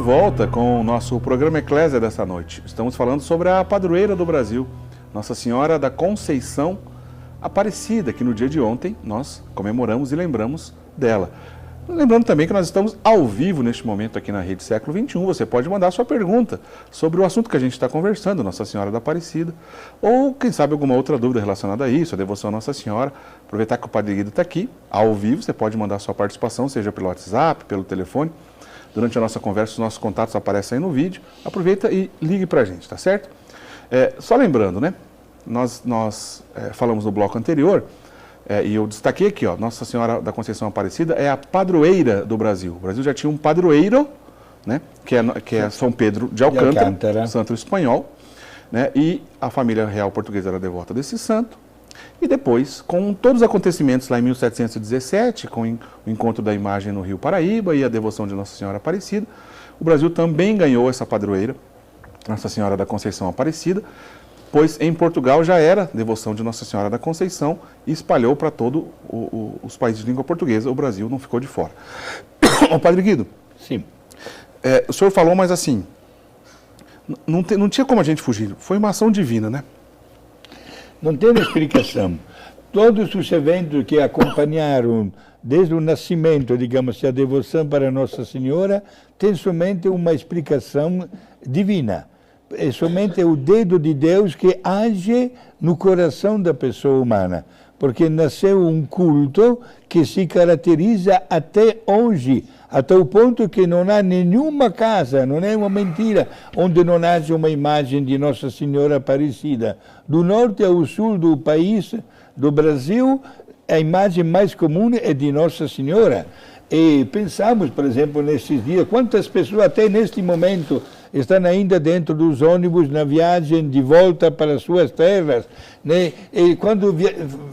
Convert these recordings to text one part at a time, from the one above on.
volta com o nosso programa Eclésia desta noite. Estamos falando sobre a padroeira do Brasil, Nossa Senhora da Conceição Aparecida, que no dia de ontem nós comemoramos e lembramos dela. Lembrando também que nós estamos ao vivo neste momento aqui na Rede Século XXI. Você pode mandar sua pergunta sobre o assunto que a gente está conversando, Nossa Senhora da Aparecida, ou quem sabe alguma outra dúvida relacionada a isso, a devoção à Nossa Senhora. Aproveitar que o Padre Guido está aqui, ao vivo, você pode mandar sua participação, seja pelo WhatsApp, pelo telefone. Durante a nossa conversa, os nossos contatos aparecem aí no vídeo. Aproveita e ligue para a gente, tá certo? Só lembrando, né? Nós falamos no bloco anterior, e eu destaquei aqui, ó, Nossa Senhora da Conceição Aparecida é a padroeira do Brasil. O Brasil já tinha um padroeiro, né? Que é São Pedro de Alcântara, santo espanhol, né? E a família real portuguesa era devota desse santo. E depois, com todos os acontecimentos lá em 1717, com o encontro da imagem no Rio Paraíba e a devoção de Nossa Senhora Aparecida, o Brasil também ganhou essa padroeira, Nossa Senhora da Conceição Aparecida, pois em Portugal já era devoção de Nossa Senhora da Conceição e espalhou para todos os países de língua portuguesa. O Brasil não ficou de fora. Ô, Padre Guido, sim. O senhor falou, mas assim, não tinha como a gente fugir. Foi uma ação divina, né? Não tem explicação. Todos os eventos que acompanharam desde o nascimento, digamos, a devoção para Nossa Senhora, tem somente uma explicação divina. É somente o dedo de Deus que age no coração da pessoa humana, porque nasceu um culto que se caracteriza até hoje, até o ponto que não há nenhuma casa, não é uma mentira, onde não haja uma imagem de Nossa Senhora Aparecida. Do norte ao sul do país, do Brasil, a imagem mais comum é de Nossa Senhora. E pensamos, por exemplo, nesses dias, quantas pessoas até neste momento estão ainda dentro dos ônibus na viagem de volta para suas terras, né? E quando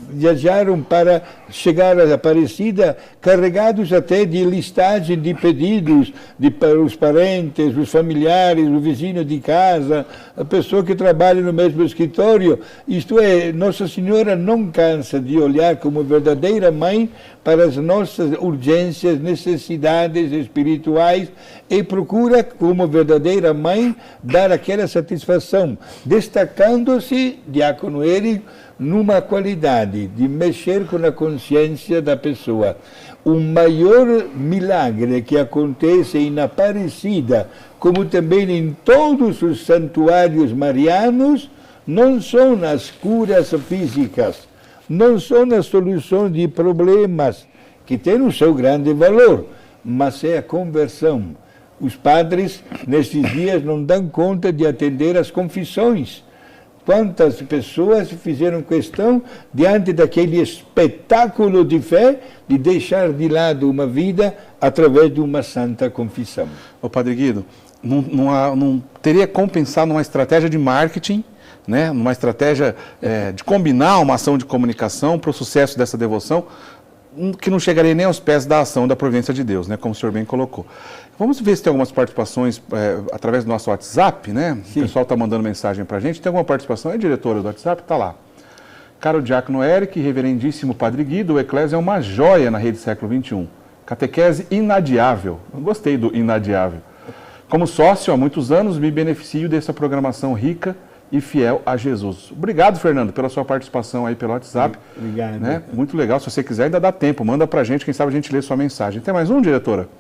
viajaram para chegar a Aparecida, carregados até de listagem de pedidos para os parentes, os familiares, o vizinho de casa, a pessoa que trabalha no mesmo escritório. Isto é, Nossa Senhora não cansa de olhar como verdadeira mãe para as nossas urgências, necessidades espirituais e procura, como verdadeira mãe, dar aquela satisfação, destacando-se, diácono Érico, numa qualidade de mexer com a consciência da pessoa. O maior milagre que acontece em Aparecida, como também em todos os santuários marianos, não são as curas físicas, não são as soluções de problemas, que têm o seu grande valor, mas é a conversão. Os padres, nesses dias, não dão conta de atender às confissões. Quantas pessoas fizeram questão, diante daquele espetáculo de fé, de deixar de lado uma vida através de uma santa confissão. Ô, Padre Guido, não teria como pensar numa estratégia de marketing, né? Numa estratégia de combinar uma ação de comunicação para o sucesso dessa devoção, que não chegaria nem aos pés da ação da providência de Deus, né? Como o senhor bem colocou. Vamos ver se tem algumas participações através do nosso WhatsApp, né? Sim. O pessoal está mandando mensagem para a gente. Tem alguma participação? É diretora do WhatsApp? Está lá. Caro Diácono Érico, reverendíssimo Padre Guido, o Eclésia é uma joia na Rede Século XXI. Catequese inadiável. Eu gostei do inadiável. Como sócio, há muitos anos, me beneficio dessa programação rica e fiel a Jesus. Obrigado, Fernando, pela sua participação aí pelo WhatsApp. Obrigado. Né? Muito legal. Se você quiser, ainda dá tempo. Manda pra gente, quem sabe a gente lê sua mensagem. Tem mais um, diretora?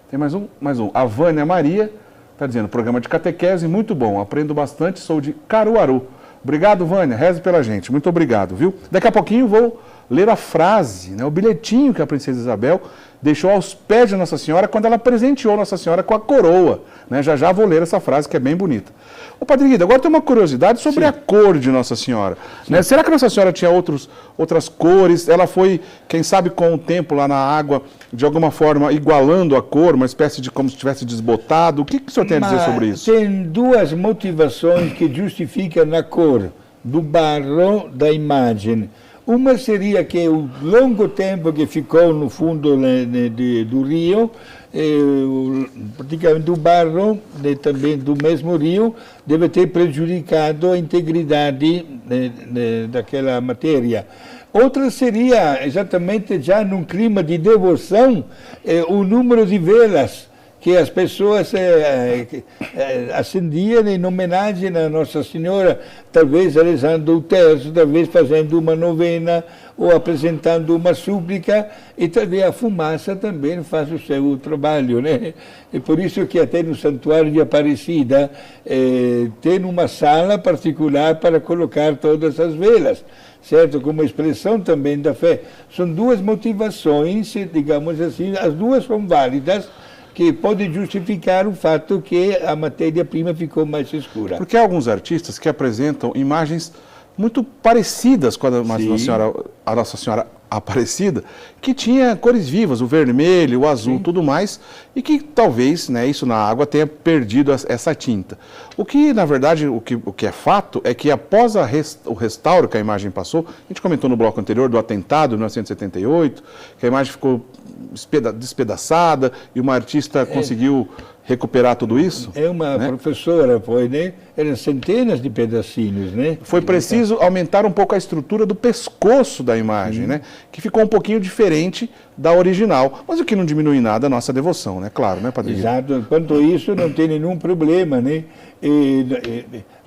Tem mais um? Mais um. A Vânia Maria está dizendo, programa de catequese, muito bom. Aprendo bastante, sou de Caruaru. Obrigado, Vânia. Reze pela gente. Muito obrigado, viu? Daqui a pouquinho vou ler a frase, né, o bilhetinho que a princesa Isabel deixou aos pés de Nossa Senhora quando ela presenteou Nossa Senhora com a coroa. Né? Já vou ler essa frase que é bem bonita. Ô, Padre Guido, agora tem uma curiosidade sobre a cor de Nossa Senhora. Né? Será que Nossa Senhora tinha outras cores? Ela foi, quem sabe, com o tempo lá na água, de alguma forma igualando a cor, uma espécie de como se tivesse desbotado? O que o senhor tem a dizer sobre isso? Tem duas motivações que justificam a cor do barro da imagem. Uma seria que o longo tempo que ficou no fundo do rio, praticamente o barro também do mesmo rio, deve ter prejudicado a integridade daquela matéria. Outra seria, exatamente já num clima de devoção, o número de velas que as pessoas acendiam em homenagem a Nossa Senhora, talvez rezando o terço, talvez fazendo uma novena ou apresentando uma súplica, e talvez a fumaça também faz o seu trabalho, né? E por isso que até no Santuário de Aparecida tem uma sala particular para colocar todas as velas, certo? Como expressão também da fé. São duas motivações, digamos assim, as duas são válidas, que podem justificar o fato que a matéria-prima ficou mais escura. Porque há alguns artistas que apresentam imagens muito parecidas com a Nossa Senhora Aparecida, que tinha cores vivas, o vermelho, o azul, tudo mais, e que talvez, né, isso na água tenha perdido essa tinta. O que, na verdade, o que é fato é que após o restauro que a imagem passou, a gente comentou no bloco anterior do atentado de 1978, que a imagem ficou despedaçada e uma artista conseguiu recuperar tudo isso? É uma professora, foi, né? Eram centenas de pedacinhos, né? Foi preciso aumentar um pouco a estrutura do pescoço da imagem, né? Que ficou um pouquinho diferente da original, mas o que não diminui nada a nossa devoção, né? Claro, né, Padre? Exato. Quanto a isso, não tem nenhum problema, né?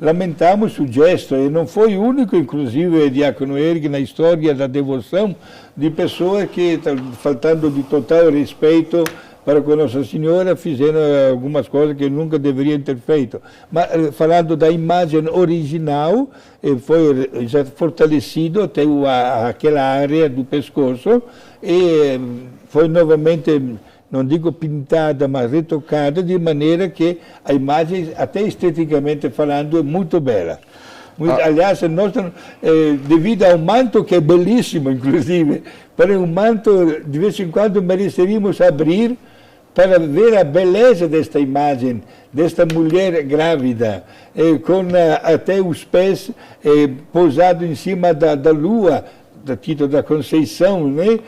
Lamentamos o gesto, e não foi o único, inclusive, Diácono Eric, na história da devoção, de pessoas que, faltando de total respeito para com Nossa Senhora, fizeram algumas coisas que nunca deveriam ter feito. Mas, falando da imagem original, foi já fortalecido até aquela área do pescoço, e foi novamente, não digo pintada, mas retocada, de maneira que a imagem, até esteticamente falando, é muito bela. Aliás, nós, devido ao manto, que é belíssimo, inclusive, para um manto, de vez em quando, mereceríamos abrir para ver a beleza desta imagem, desta mulher grávida, com até os pés pousados em cima da lua, da Tito da Conceição, né?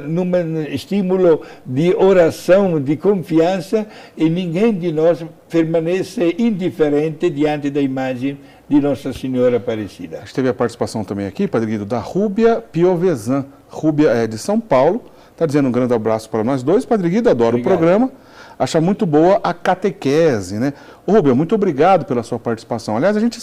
num estímulo de oração, de confiança, e ninguém de nós permanece indiferente diante da imagem de Nossa Senhora Aparecida. A gente teve a participação também aqui, Padre Guido, da Rúbia Piovesan. Rúbia é de São Paulo, está dizendo um grande abraço para nós dois. Padre Guido, adoro o programa, acha muito boa a catequese, né? Rúbia, muito obrigado pela sua participação. Aliás, a gente,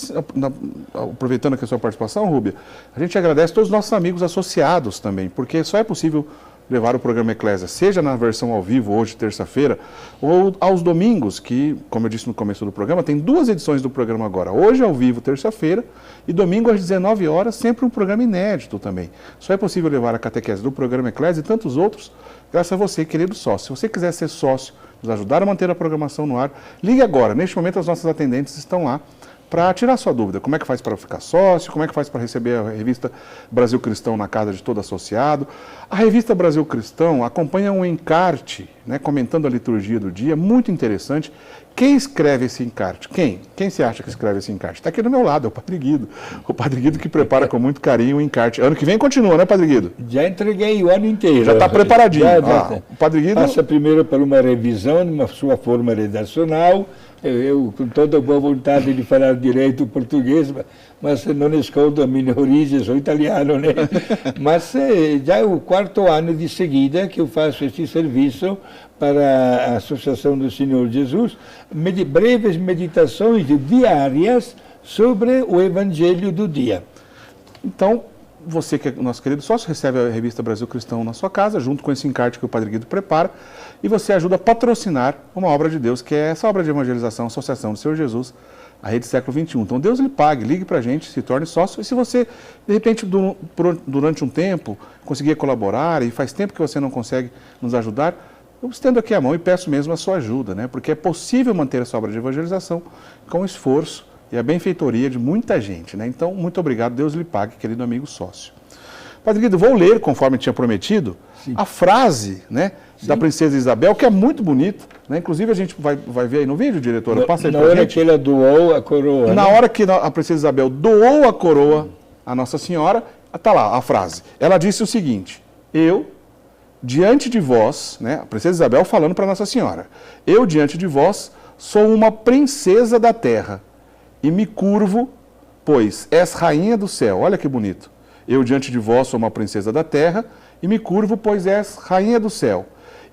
aproveitando aqui a sua participação, Rúbia, a gente agradece todos os nossos amigos associados também, porque só é possível levar o programa Eclésia, seja na versão ao vivo, hoje, terça-feira, ou aos domingos, que, como eu disse no começo do programa, tem duas edições do programa agora. Hoje ao vivo, terça-feira, e domingo às 19 horas, sempre um programa inédito também. Só é possível levar a catequese do programa Eclésia e tantos outros, graças a você, querido sócio. Se você quiser ser sócio, nos ajudar a manter a programação no ar, ligue agora. Neste momento, as nossas atendentes estão lá para tirar sua dúvida. Como é que faz para ficar sócio? Como é que faz para receber a revista Brasil Cristão na casa de todo associado? A revista Brasil Cristão acompanha um encarte, né, comentando a liturgia do dia, muito interessante. Quem escreve esse encarte? Quem? Quem se acha que escreve esse encarte? Está aqui do meu lado, é o Padre Guido. O Padre Guido que prepara com muito carinho o encarte. Ano que vem continua, né, Padre Guido? Já entreguei o ano inteiro. Já está preparadinho. O Padre Guido passa primeiro por uma revisão, numa sua forma redacional. Eu, com toda boa vontade de falar direito o português, mas não escondo a minha origem, sou italiano, né? Mas já é o 4º ano de seguida que eu faço esse serviço para a Associação do Senhor Jesus, breves meditações diárias sobre o Evangelho do dia. Então, você que é nosso querido sócio, recebe a revista Brasil Cristão na sua casa, junto com esse encarte que o Padre Guido prepara, e você ajuda a patrocinar uma obra de Deus, que é essa obra de evangelização, Associação do Senhor Jesus, a Rede Século XXI. Então, Deus lhe pague, ligue para a gente, se torne sócio, e se você, de repente, durante um tempo, conseguir colaborar, e faz tempo que você não consegue nos ajudar, eu estendo aqui a mão e peço mesmo a sua ajuda, né? Porque é possível manter essa obra de evangelização com esforço e a benfeitoria de muita gente, né? Então, muito obrigado, Deus lhe pague, querido amigo sócio. Padre Guido, vou ler, conforme tinha prometido, a frase, né, da princesa Isabel, que é muito bonita, né? Inclusive a gente vai ver aí no vídeo, diretora, passa aí pra gente. Na hora que ela doou a coroa. Na hora que a princesa Isabel doou a coroa à Nossa Senhora, está lá a frase. Ela disse o seguinte: eu, diante de vós, né, a princesa Isabel falando para Nossa Senhora, eu, diante de vós, sou uma princesa da terra, e me curvo, pois és rainha do céu. Olha que bonito. Eu diante de vós sou uma princesa da terra, e me curvo, pois és rainha do céu.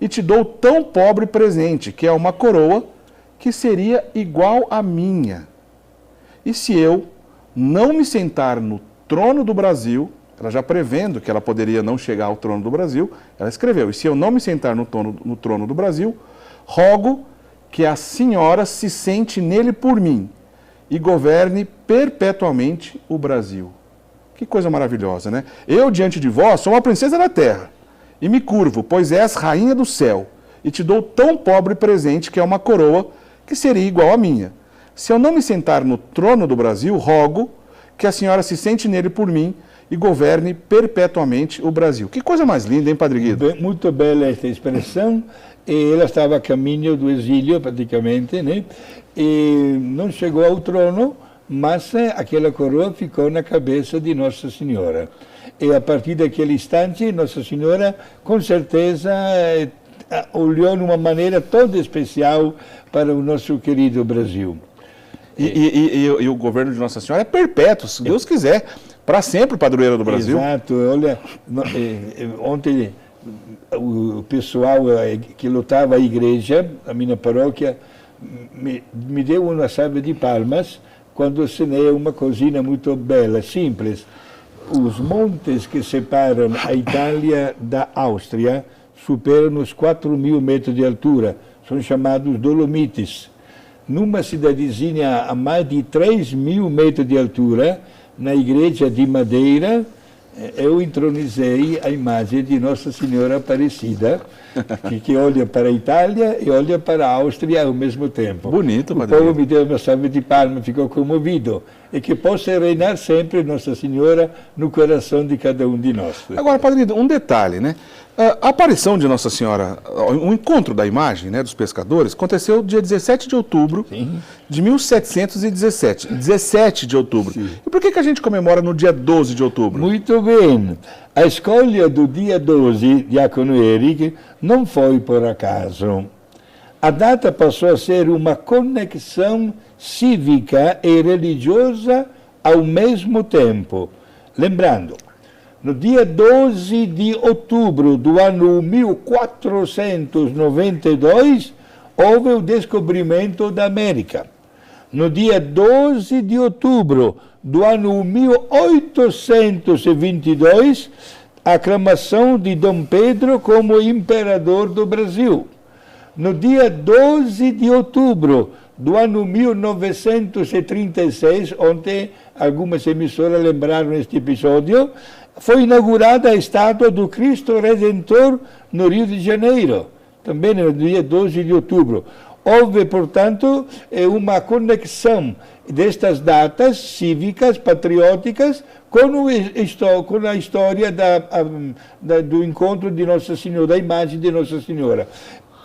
e te dou tão pobre presente, que é uma coroa que seria igual à minha. E se eu não me sentar no trono do Brasil, ela já prevendo que ela poderia não chegar ao trono do Brasil, ela escreveu, e se eu não me sentar no trono do Brasil, rogo que a senhora se sente nele por mim e governe perpetuamente o Brasil. Que coisa maravilhosa, né? Eu, diante de vós, sou uma princesa da terra, e me curvo, pois és rainha do céu, e te dou tão pobre presente que é uma coroa que seria igual à minha. Se eu não me sentar no trono do Brasil, rogo que a senhora se sente nele por mim e governe perpetuamente o Brasil. Que coisa mais linda, hein, Padre Guido? Muito bela esta expressão. E ela estava a caminho do exílio, praticamente, né? E não chegou ao trono, mas aquela coroa ficou na cabeça de Nossa Senhora. E a partir daquele instante, Nossa Senhora, com certeza, olhou de uma maneira toda especial para o nosso querido Brasil. E o governo de Nossa Senhora é perpétuo, se Deus quiser, para sempre, padroeira do Brasil. Exato. Olha, ontem o pessoal que lotava a igreja, a minha paróquia, me deu uma salva de palmas quando assinei uma coisinha muito bela, simples. Os montes que separam a Itália da Áustria superam os 4.000 metros de altura, são chamados Dolomites. Numa cidadezinha a mais de 3.000 metros de altura, na igreja de madeira, eu entronizei a imagem de Nossa Senhora Aparecida, que olha para a Itália e olha para a Áustria ao mesmo tempo. Bonito, Padre. O povo me deu uma salva de palmas, ficou comovido. E que possa reinar sempre Nossa Senhora no coração de cada um de nós. Agora, Padre, um detalhe, né? A aparição de Nossa Senhora, o encontro da imagem, né, dos pescadores, aconteceu dia 17 de outubro de 1717. 17 de outubro. Sim. E por que a gente comemora no dia 12 de outubro? Muito bem. A escolha do dia 12, Diácono Eric, não foi por acaso. A data passou a ser uma conexão cívica e religiosa ao mesmo tempo. Lembrando, no dia 12 de outubro do ano 1492, houve o descobrimento da América. No dia 12 de outubro do ano 1822, a aclamação de Dom Pedro como imperador do Brasil. No dia 12 de outubro do ano 1936, ontem algumas emissoras lembraram este episódio, foi inaugurada a estátua do Cristo Redentor no Rio de Janeiro, também no dia 12 de outubro. Houve, portanto, uma conexão destas datas cívicas, patrióticas, com a história do encontro de Nossa Senhora, da imagem de Nossa Senhora.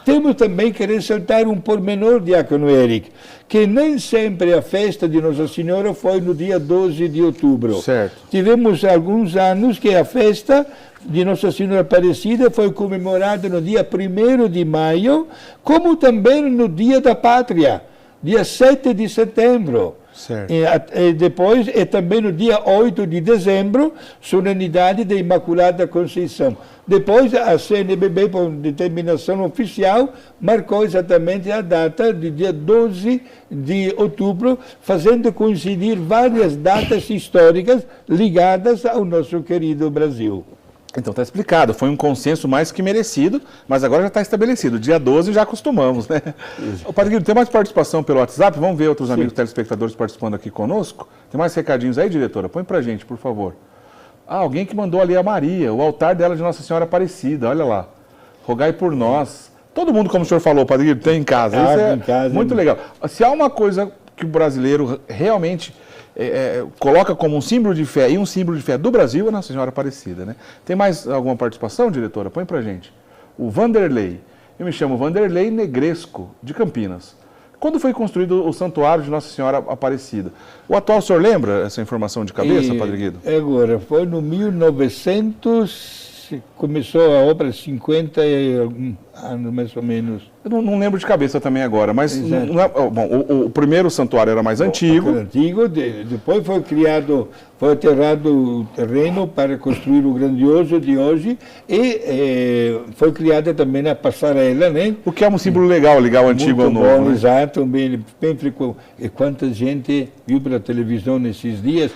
Temos também que ressaltar um pormenor, Diácono Eric, que nem sempre a festa de Nossa Senhora foi no dia 12 de outubro. Certo. Tivemos alguns anos que a festa de Nossa Senhora Aparecida foi comemorada no dia 1º de maio, como também no Dia da Pátria, dia 7 de setembro. Certo. E depois, também no dia 8 de dezembro, solenidade da Imaculada Conceição. Depois, a CNBB, por determinação oficial, marcou exatamente a data do dia 12 de outubro, fazendo coincidir várias datas históricas ligadas ao nosso querido Brasil. Então está explicado, foi um consenso mais que merecido, mas agora já está estabelecido. Dia 12 já acostumamos, né? O Padre Guido, tem mais participação pelo WhatsApp? Vamos ver outros amigos telespectadores participando aqui conosco? Tem mais recadinhos aí, diretora? Põe pra gente, por favor. Alguém que mandou ali a Maria, o altar dela de Nossa Senhora Aparecida, olha lá. Rogai por nós. Todo mundo, como o senhor falou, Padre Guido, tem em casa. Isso é em casa, muito legal. Se há uma coisa que o brasileiro realmente coloca como um símbolo de fé e um símbolo de fé do Brasil, é Nossa Senhora Aparecida, né? Tem mais alguma participação, diretora? Põe pra gente. O Vanderlei. Eu me chamo Vanderlei Negresco, de Campinas. Quando foi construído o Santuário de Nossa Senhora Aparecida? O atual, o senhor lembra essa informação de cabeça, Padre Guido? Agora, foi no 1900 começou a obra há 50 anos, mais ou menos. Eu não lembro de cabeça também agora, mas bom, o primeiro santuário era mais antigo. Depois foi criado, foi aterrado o terreno para construir o grandioso de hoje e foi criada também a passarela, né? O que é um símbolo legal, ligar o antigo ao novo. Bom, né? Exato, bem frequente. E quanta gente viu pela televisão nesses dias,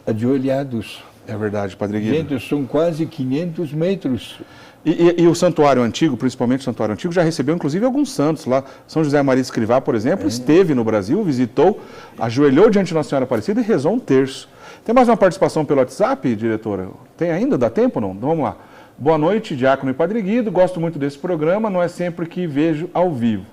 ajoelhados. É verdade, Padre Guido. Gente, são quase 500 metros. E o santuário antigo, principalmente o santuário antigo, já recebeu inclusive alguns santos lá. São José Maria Escrivá, por exemplo, esteve no Brasil, visitou, ajoelhou diante de Nossa Senhora Aparecida e rezou um terço. Tem mais uma participação pelo WhatsApp, diretora? Tem ainda? Dá tempo ou não? Então vamos lá. Boa noite, Diácono e Padre Guido. Gosto muito desse programa, não é sempre que vejo ao vivo,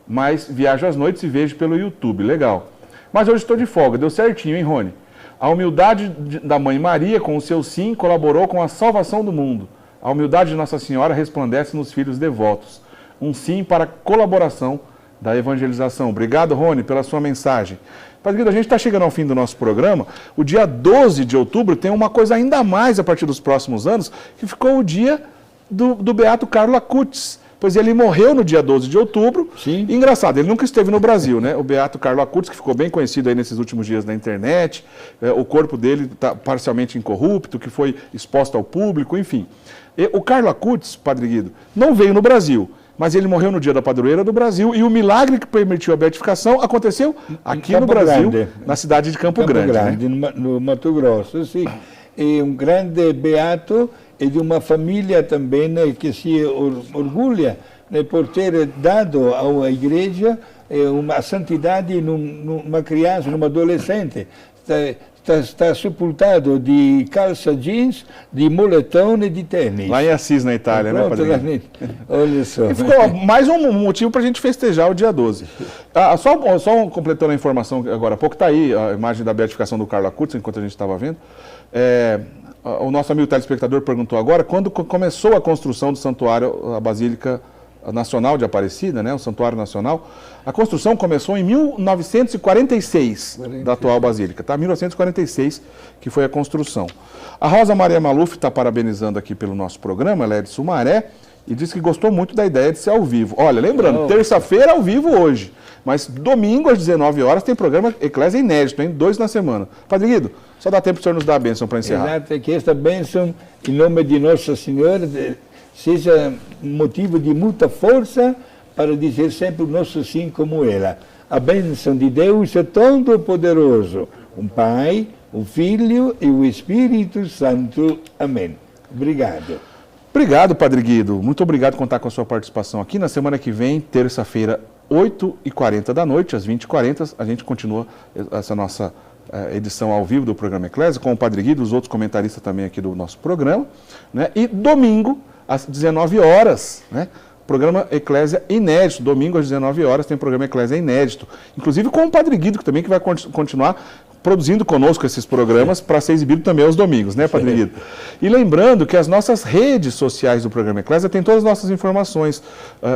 mas viajo às noites e vejo pelo YouTube. Legal. Mas hoje estou de folga, deu certinho, hein, Rony? A humildade da Mãe Maria, com o seu sim, colaborou com a salvação do mundo. A humildade de Nossa Senhora resplandece nos filhos devotos. Um sim para a colaboração da evangelização. Obrigado, Rony, pela sua mensagem. Padre Guido, a gente está chegando ao fim do nosso programa. O dia 12 de outubro tem uma coisa ainda a mais a partir dos próximos anos, que ficou o dia do Beato Carlo Acutis. Pois ele morreu no dia 12 de outubro. Sim. E, engraçado, ele nunca esteve no Brasil, né? O Beato Carlo Acutis, que ficou bem conhecido aí nesses últimos dias na internet. O corpo dele está parcialmente incorrupto, que foi exposto ao público, enfim. E o Carlo Acutis, Padre Guido, não veio no Brasil, mas ele morreu no dia da padroeira do Brasil e o milagre que permitiu a beatificação aconteceu aqui no Brasil, na cidade de Campo Grande, né? No Mato Grosso, sim. E um grande beato e de uma família também, né, que se orgulha, né, por ter dado à igreja uma santidade numa criança, numa adolescente. Está sepultado de calça jeans, de moletom e de tênis. Lá em Assis, na Itália, né, Padre? Olha só. E ficou mais um motivo para a gente festejar o dia 12. Só completando a informação agora há pouco, está aí a imagem da beatificação do Carlo Acutis, enquanto a gente estava vendo. O nosso amigo telespectador perguntou agora, quando começou a construção do santuário, a Basílica Nacional de Aparecida, né, o Santuário Nacional, a construção começou em 1946, da atual Basílica, tá? 1946 que foi a construção. A Rosa Maria Maluf está parabenizando aqui pelo nosso programa, ela é de Sumaré, e diz que gostou muito da ideia de ser ao vivo. Olha, lembrando, terça-feira ao vivo hoje, mas domingo às 19 horas tem programa Eclésia inédito, hein? 2 na semana. Padre Guido, só dá tempo para o senhor nos dar a bênção para encerrar. Exato, que esta bênção, em nome de Nossa Senhora, seja motivo de muita força para dizer sempre o nosso sim como ela. A bênção de Deus é todo-poderoso, o Pai, o Filho e o Espírito Santo. Amém. Obrigado. Obrigado, Padre Guido. Muito obrigado por contar com a sua participação aqui. Na semana que vem, terça-feira, 8h40 da noite, às 20h40, a gente continua essa nossa edição ao vivo do programa Eclésia, com o Padre Guido, os outros comentaristas também aqui do nosso programa, né? E domingo, às 19 horas, né? Programa Eclésia inédito. Domingo às 19 horas tem programa Eclésia inédito. Inclusive com o Padre Guido, que também vai continuar produzindo conosco esses programas para ser exibido também aos domingos, né, Padre Guido? E lembrando que as nossas redes sociais do programa Eclésia têm todas as nossas informações,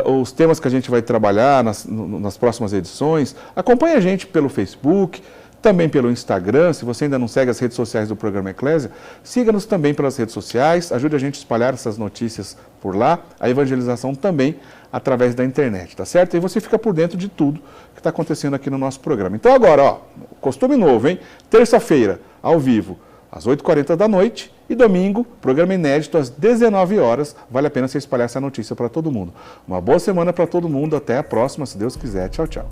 os temas que a gente vai trabalhar nas próximas edições. Acompanhe a gente pelo Facebook, também pelo Instagram. Se você ainda não segue as redes sociais do programa Eclésia, siga-nos também pelas redes sociais, ajude a gente a espalhar essas notícias por lá, a evangelização também através da internet, tá certo? E você fica por dentro de tudo que está acontecendo aqui no nosso programa. Então agora, ó, costume novo, hein? Terça-feira, ao vivo, às 8h40 da noite, e domingo, programa inédito às 19 horas. Vale a pena você espalhar essa notícia para todo mundo. Uma boa semana para todo mundo, até a próxima, se Deus quiser. Tchau, tchau.